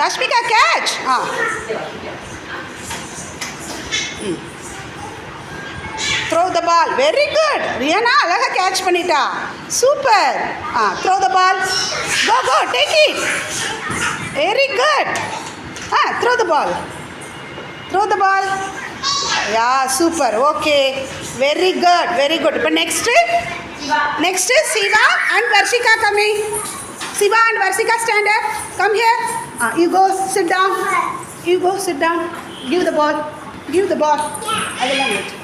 Rashmika, catch. Throw the ball. Very good. Rihanna, alaga catch பண்ணிட்டா. Super. Throw the ball. Go, take it. Very good. Throw the ball. Throw the ball. Yeah, super. Okay. Very good. But next is Siva and Varshika coming. Siva and Varshika, stand up. Come here. You go sit down. Give the ball. அதெல்லாம் வச்சு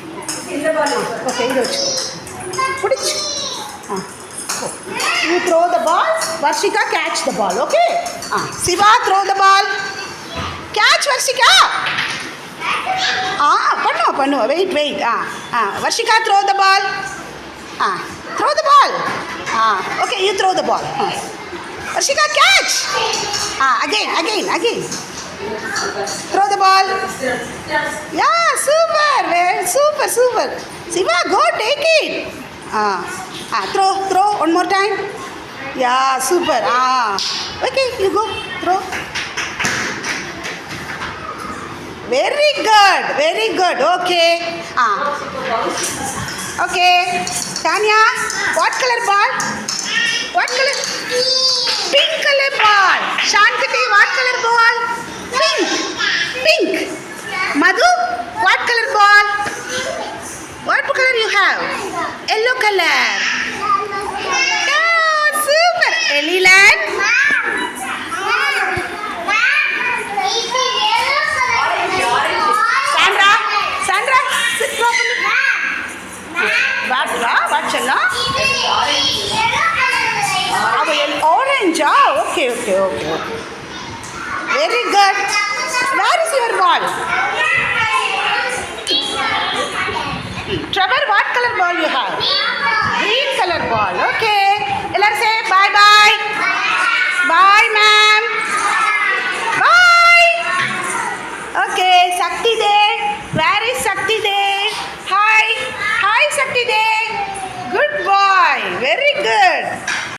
இந்த ball. Okay, இது வச்சு புடிச்சு. You throw the ball. Varshika, catch the ball. Okay. Siva, throw the ball. Catch, Varshika. பண்ணுவா. Wait. Varshika, throw the ball. Throw the ball. Okay, you throw the ball. Varshika, catch. Again. Throw the ball. Yeah, super. Siva, go take it. Throw one more time. Yeah, super. Okay, you go throw. Very good. Okay. Okay. Tanya, what color ball? What color? Pink color ball. Shankati, what color ball? Pink. Madhu, what color ball? What color you have? Yellow color. Yeah, super. Eliland. Sandra, sit properly. What challa? Orange. Okay. Very good. Where is your ball?